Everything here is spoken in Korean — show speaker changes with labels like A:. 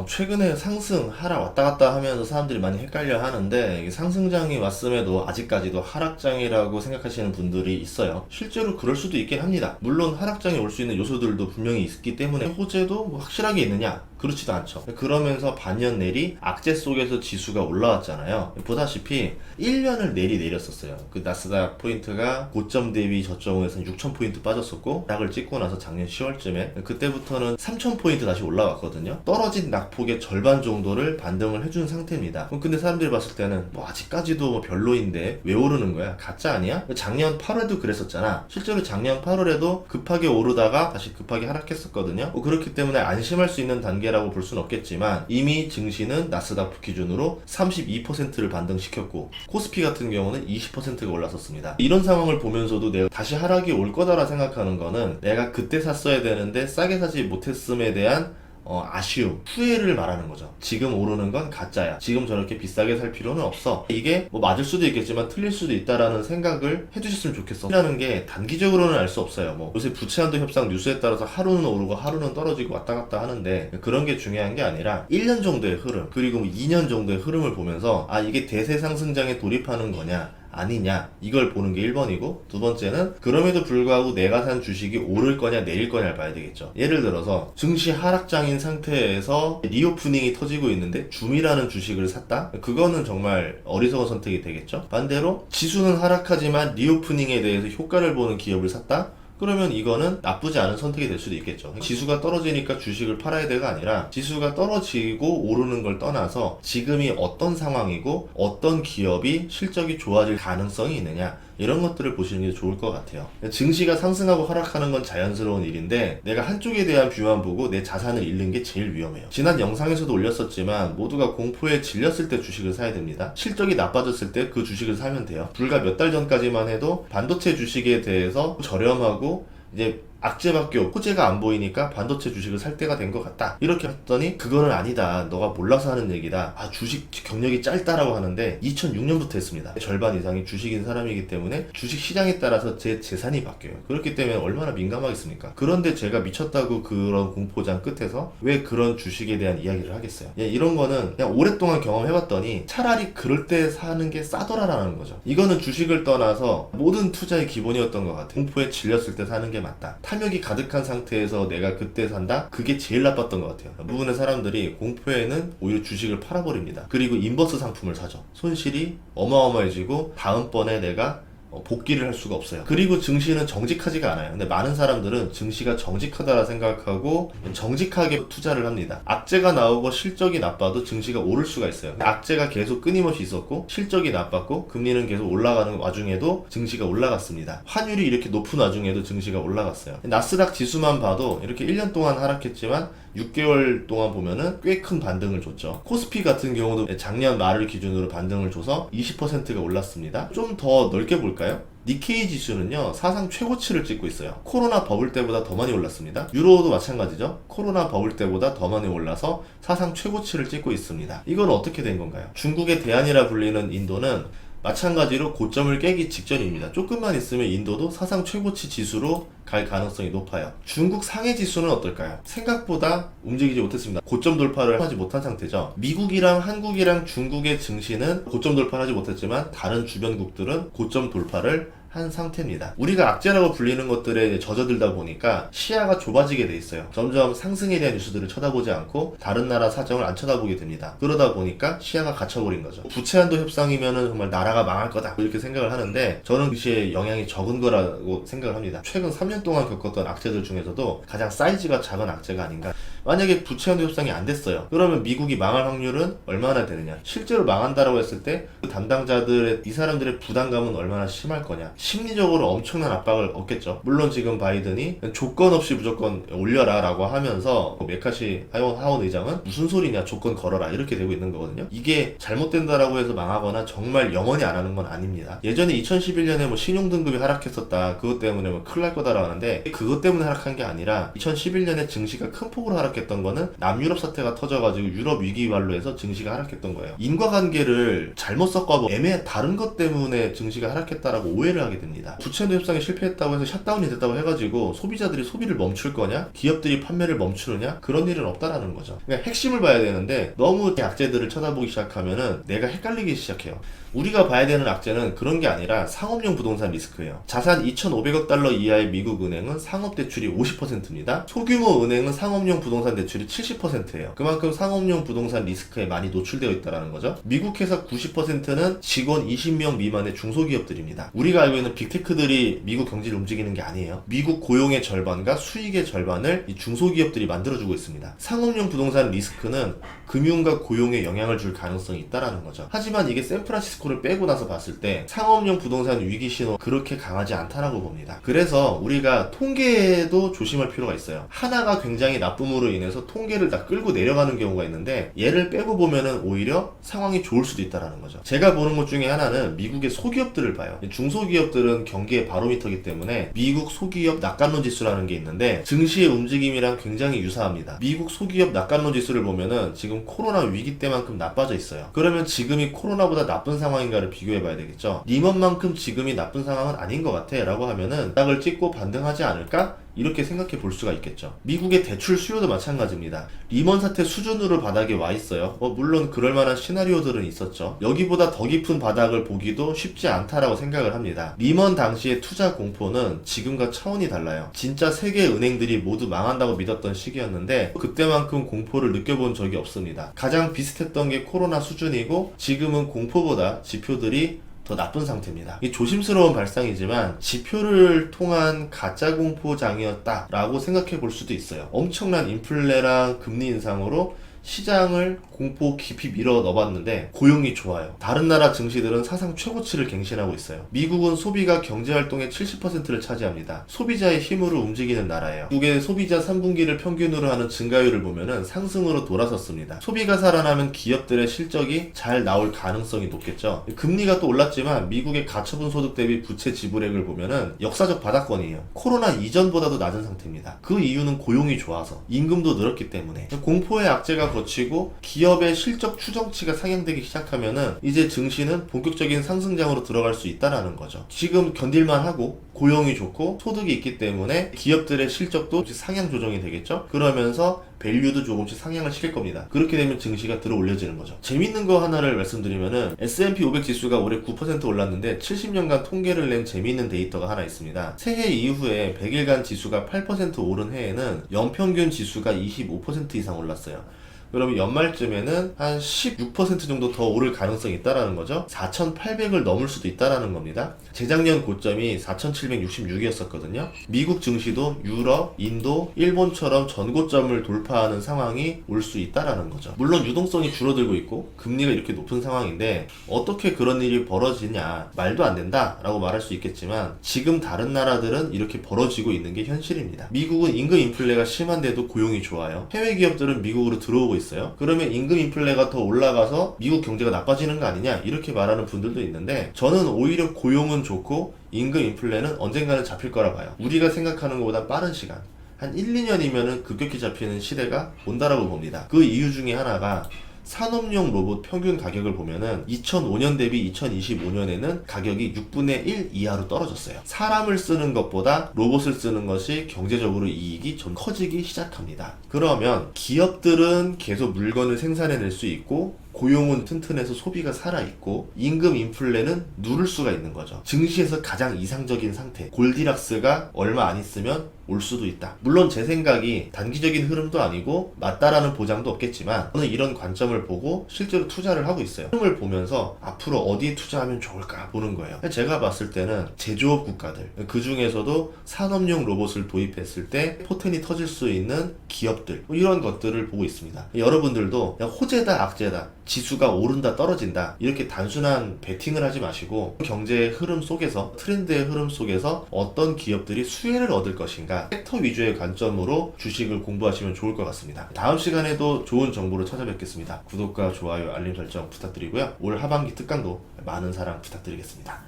A: 최근에 상승, 하락 왔다 갔다 하면서 사람들이 많이 헷갈려 하는데 이게 상승장이 왔음에도 아직까지도 하락장이라고 생각하시는 분들이 있어요. 실제로 그럴 수도 있긴 합니다. 물론 하락장이 올 수 있는 요소들도 분명히 있기 때문에 호재도 뭐 확실하게 있느냐? 그렇지도 않죠. 그러면서 반년 내리 악재 속에서 지수가 올라왔잖아요. 보다시피 1년을 내렸었어요. 그 나스닥 포인트가 고점 대비 저점에서 6,000포인트 빠졌었고 낙을 찍고 나서 작년 10월쯤에 그때부터는 3,000포인트 다시 올라왔거든요. 떨어진 낙폭의 절반 정도를 반등을 해준 상태입니다. 근데 사람들이 봤을 때는 뭐 아직까지도 뭐 별로인데 왜 오르는 거야? 가짜 아니야? 작년 8월에도 그랬었잖아. 실제로 작년 8월에도 급하게 오르다가 다시 급하게 하락했었거든요. 그렇기 때문에 안심할 수 있는 단계라고 볼 수는 없겠지만 이미 증시는 나스닥 기준으로 32%를 반등시켰고 코스피 같은 경우는 20%가 올랐었습니다. 이런 상황을 보면서도 내가 다시 하락이 올 거다라 생각하는 거는 내가 그때 샀어야 되는데 싸게 사지 못했음에 대한 아쉬움, 후회를 말하는 거죠. 지금 오르는 건 가짜야. 지금 저렇게 비싸게 살 필요는 없어. 이게 뭐 맞을 수도 있겠지만 틀릴 수도 있다라는 생각을 해주셨으면 좋겠어. 라는 게 단기적으로는 알 수 없어요. 뭐 요새 부채한도 협상 뉴스에 따라서 하루는 오르고 하루는 떨어지고 왔다 갔다 하는데 그런 게 중요한 게 아니라 1년 정도의 흐름 그리고 2년 정도의 흐름을 보면서 아 이게 대세 상승장에 돌입하는 거냐 아니냐 이걸 보는 게 1번이고 두 번째는 그럼에도 불구하고 내가 산 주식이 오를 거냐 내릴 거냐를 봐야 되겠죠. 예를 들어서 증시 하락장인 상태에서 리오프닝이 터지고 있는데 줌이라는 주식을 샀다? 그거는 정말 어리석은 선택이 되겠죠. 반대로 지수는 하락하지만 리오프닝에 대해서 효과를 보는 기업을 샀다? 그러면 이거는 나쁘지 않은 선택이 될 수도 있겠죠. 지수가 떨어지니까 주식을 팔아야 돼가 아니라 지수가 떨어지고 오르는 걸 떠나서 지금이 어떤 상황이고 어떤 기업이 실적이 좋아질 가능성이 있느냐 이런 것들을 보시는 게 좋을 것 같아요. 증시가 상승하고 하락하는 건 자연스러운 일인데 내가 한쪽에 대한 뷰만 보고 내 자산을 잃는 게 제일 위험해요. 지난 영상에서도 올렸었지만 모두가 공포에 질렸을 때 주식을 사야 됩니다. 실적이 나빠졌을 때 그 주식을 사면 돼요. 불과 몇 달 전까지만 해도 반도체 주식에 대해서 저렴하고 이제 악재밖에 없고 호재가 안 보이니까 반도체 주식을 살 때가 된 것 같다 이렇게 했더니 그거는 아니다 너가 몰라서 하는 얘기다 아 주식 경력이 짧다라고 하는데 2006년부터 했습니다. 절반 이상이 주식인 사람이기 때문에 주식 시장에 따라서 제 재산이 바뀌어요. 그렇기 때문에 얼마나 민감하겠습니까? 그런데 제가 미쳤다고 그런 공포장 끝에서 왜 그런 주식에 대한 이야기를 하겠어요. 이런 거는 그냥 오랫동안 경험해봤더니 차라리 그럴 때 사는 게 싸더라라는 거죠. 이거는 주식을 떠나서 모든 투자의 기본이었던 것 같아요. 공포에 질렸을 때 사는 게 맞다. 탐욕이 가득한 상태에서 내가 그때 산다? 그게 제일 나빴던 것 같아요. 부분의 사람들이 공포에는 오히려 주식을 팔아버립니다. 그리고 인버스 상품을 사죠. 손실이 어마어마해지고 다음번에 내가 복귀를 할 수가 없어요. 그리고 증시는 정직하지가 않아요. 근데 많은 사람들은 증시가 정직하다라 생각하고 정직하게 투자를 합니다. 악재가 나오고 실적이 나빠도 증시가 오를 수가 있어요. 악재가 계속 끊임없이 있었고 실적이 나빴고 금리는 계속 올라가는 와중에도 증시가 올라갔습니다. 환율이 이렇게 높은 와중에도 증시가 올라갔어요. 나스닥 지수만 봐도 이렇게 1년 동안 하락했지만 6개월 동안 보면은 꽤 큰 반등을 줬죠. 코스피 같은 경우도 작년 말을 기준으로 반등을 줘서 20%가 올랐습니다. 좀 더 넓게 볼까요? 니케이 지수는요 사상 최고치를 찍고 있어요. 코로나 버블 때보다 더 많이 올랐습니다. 유로도 마찬가지죠. 코로나 버블 때보다 더 많이 올라서 사상 최고치를 찍고 있습니다. 이건 어떻게 된 건가요? 중국의 대안이라 불리는 인도는 마찬가지로 고점을 깨기 직전입니다. 조금만 있으면 인도도 사상 최고치 지수로 갈 가능성이 높아요. 중국 상해 지수는 어떨까요? 생각보다 움직이지 못했습니다. 고점 돌파를 하지 못한 상태죠. 미국이랑 한국이랑 중국의 증시는 고점 돌파를 하지 못했지만 다른 주변국들은 고점 돌파를 한 상태입니다. 우리가 악재라고 불리는 것들에 젖어들다 보니까 시야가 좁아지게 돼 있어요. 점점 상승에 대한 뉴스들을 쳐다보지 않고 다른 나라 사정을 안 쳐다보게 됩니다. 그러다 보니까 시야가 갇혀버린 거죠. 부채한도 협상이면은 정말 나라가 망할 거다 이렇게 생각을 하는데 저는 그 시에 영향이 적은 거라고 생각을 합니다. 최근 3년 동안 겪었던 악재들 중에서도 가장 사이즈가 작은 악재가 아닌가. 만약에 부채한도 협상이 안 됐어요. 그러면 미국이 망할 확률은 얼마나 되느냐. 실제로 망한다라고 했을 때 그 담당자들의 이 사람들의 부담감은 얼마나 심할 거냐. 심리적으로 엄청난 압박을 얻겠죠. 물론 지금 바이든이 조건 없이 무조건 올려라 라고 하면서 메카시 하원 의장은 무슨 소리냐 조건 걸어라 이렇게 되고 있는 거거든요. 이게 잘못된다라고 해서 망하거나 정말 영원히 안 하는 건 아닙니다. 예전에 2011년에 뭐 신용등급이 하락했었다 그것 때문에 뭐 큰일 날 거다라고 하는데 그것 때문에 하락한 게 아니라 2011년에 증시가 큰 폭으로 하락했 하락했던 거는 남유럽 사태가 터져가지고 유럽 위기 관로해서 증시가 하락했던 거예요. 인과관계를 잘못 섞어하고 다른 것 때문에 증시가 하락했다라고 오해를 하게 됩니다. 부채도 협상이 실패했다고 해서 샷다운이 됐다고 해가지고 소비자들이 소비를 멈출 거냐? 기업들이 판매를 멈추느냐? 그런 일은 없다라는 거죠. 그러니까 핵심을 봐야 되는데 너무 악재들을 쳐다보기 시작하면은 내가 헷갈리기 시작해요. 우리가 봐야 되는 악재는 그런 게 아니라 상업용 부동산 리스크예요. 자산 2,500억 달러 이하의 미국 은행은 상업 대출이 50%입니다. 소규모 은행은 상업용 부동산 대출이 70%예요. 그만큼 상업용 부동산 리스크에 많이 노출되어 있다는 거죠. 미국 회사 90%는 직원 20명 미만의 중소기업들입니다. 우리가 알고 있는 빅테크들이 미국 경제를 움직이는 게 아니에요. 미국 고용의 절반과 수익의 절반을 이 중소기업들이 만들어주고 있습니다. 상업용 부동산 리스크는 금융과 고용에 영향을 줄 가능성이 있다는 거죠. 하지만 이게 샌프란시스코를 빼고 나서 봤을 때 상업용 부동산 위기 신호 그렇게 강하지 않다라고 봅니다. 그래서 우리가 통계에도 조심할 필요가 있어요. 하나가 굉장히 나쁨으로 인해서 통계를 다 끌고 내려가는 경우가 있는데 얘를 빼고 보면은 오히려 상황이 좋을 수도 있다는 거죠. 제가 보는 것 중에 하나는 미국의 소기업들을 봐요. 중소기업들은 경기의 바로미터이기 때문에 미국 소기업 낙관론 지수라는 게 있는데 증시의 움직임이랑 굉장히 유사합니다. 미국 소기업 낙관론 지수를 보면은 지금 코로나 위기 때만큼 나빠져 있어요. 그러면 지금이 코로나보다 나쁜 상황인가를 비교해 봐야 되겠죠. 리먼만큼 지금이 나쁜 상황은 아닌 것 같아 라고 하면은 바닥을 찍고 반등하지 않을까? 이렇게 생각해 볼 수가 있겠죠. 미국의 대출 수요도 마찬가지입니다. 리먼 사태 수준으로 바닥에 와 있어요. 물론 그럴 만한 시나리오들은 있었죠. 여기보다 더 깊은 바닥을 보기도 쉽지 않다라고 생각을 합니다. 리먼 당시의 투자 공포는 지금과 차원이 달라요. 진짜 세계 은행들이 모두 망한다고 믿었던 시기였는데 그때만큼 공포를 느껴본 적이 없습니다. 가장 비슷했던 게 코로나 수준이고 지금은 공포보다 지표들이 더 나쁜 상태입니다. 이 조심스러운 발상이지만 지표를 통한 가짜 공포장이었다라고 생각해 볼 수도 있어요. 엄청난 인플레랑 금리 인상으로 시장을 공포 깊이 밀어 넣어봤는데 고용이 좋아요. 다른 나라 증시들은 사상 최고치를 갱신하고 있어요. 미국은 소비가 경제활동의 70%를 차지합니다. 소비자의 힘으로 움직이는 나라예요. 미국의 소비자 3분기를 평균으로 하는 증가율을 보면은 상승으로 돌아섰습니다. 소비가 살아나면 기업들의 실적이 잘 나올 가능성이 높겠죠. 금리가 또 올랐지만 미국의 가처분 소득 대비 부채 지불액을 보면은 역사적 바닥권이에요. 코로나 이전보다도 낮은 상태입니다. 그 이유는 고용이 좋아서 임금도 늘었기 때문에 공포의 악재가 거치고 기업의 실적 추정치가 상향되기 시작하면은 이제 증시는 본격적인 상승장으로 들어갈 수 있다라는 거죠. 지금 견딜만 하고 고용이 좋고 소득이 있기 때문에 기업들의 실적도 상향 조정이 되겠죠. 그러면서 밸류도 조금씩 상향을 시킬 겁니다. 그렇게 되면 증시가 들어 올려지는 거죠. 재밌는 거 하나를 말씀드리면은 S&P 500 지수가 올해 9% 올랐는데 70년간 통계를 낸 재미있는 데이터가 하나 있습니다. 새해 이후에 100일간 지수가 8% 오른 해에는 연평균 지수가 25% 이상 올랐어요. 그러면 연말쯤에는 한 16% 정도 더 오를 가능성이 있다라는 거죠. 4,800을 넘을 수도 있다라는 겁니다. 재작년 고점이 4,766이었었거든요. 미국 증시도 유럽, 인도, 일본처럼 전고점을 돌파하는 상황이 올 수 있다라는 거죠. 물론 유동성이 줄어들고 있고 금리가 이렇게 높은 상황인데 어떻게 그런 일이 벌어지냐, 말도 안 된다 라고 말할 수 있겠지만 지금 다른 나라들은 이렇게 벌어지고 있는 게 현실입니다. 미국은 임금 인플레가 심한데도 고용이 좋아요. 해외 기업들은 미국으로 들어오고 있어요. 그러면 임금 인플레가 더 올라가서 미국 경제가 나빠지는 거 아니냐 이렇게 말하는 분들도 있는데 저는 오히려 고용은 좋고 임금 인플레는 언젠가는 잡힐 거라 봐요. 우리가 생각하는 것보다 빠른 시간 한 1, 2년이면은 급격히 잡히는 시대가 온다라고 봅니다. 그 이유 중에 하나가 산업용 로봇 평균 가격을 보면은 2005년 대비 2025년에는 가격이 6분의 1 이하로 떨어졌어요. 사람을 쓰는 것보다 로봇을 쓰는 것이 경제적으로 이익이 좀 커지기 시작합니다. 그러면 기업들은 계속 물건을 생산해낼 수 있고 고용은 튼튼해서 소비가 살아있고 임금 인플레는 누를 수가 있는 거죠. 증시에서 가장 이상적인 상태 골디락스가 얼마 안 있으면 올 수도 있다. 물론 제 생각이 단기적인 흐름도 아니고 맞다라는 보장도 없겠지만 저는 이런 관점을 보고 실제로 투자를 하고 있어요. 흐름을 보면서 앞으로 어디에 투자하면 좋을까 보는 거예요. 제가 봤을 때는 제조업 국가들 그 중에서도 산업용 로봇을 도입했을 때 포텐이 터질 수 있는 기업들 이런 것들을 보고 있습니다. 여러분들도 그냥 호재다 악재다 지수가 오른다 떨어진다 이렇게 단순한 베팅을 하지 마시고 경제의 흐름 속에서 트렌드의 흐름 속에서 어떤 기업들이 수혜를 얻을 것인가 섹터 위주의 관점으로 주식을 공부하시면 좋을 것 같습니다. 다음 시간에도 좋은 정보로 찾아뵙겠습니다. 구독과 좋아요 알림 설정 부탁드리고요. 올 하반기 특강도 많은 사랑 부탁드리겠습니다.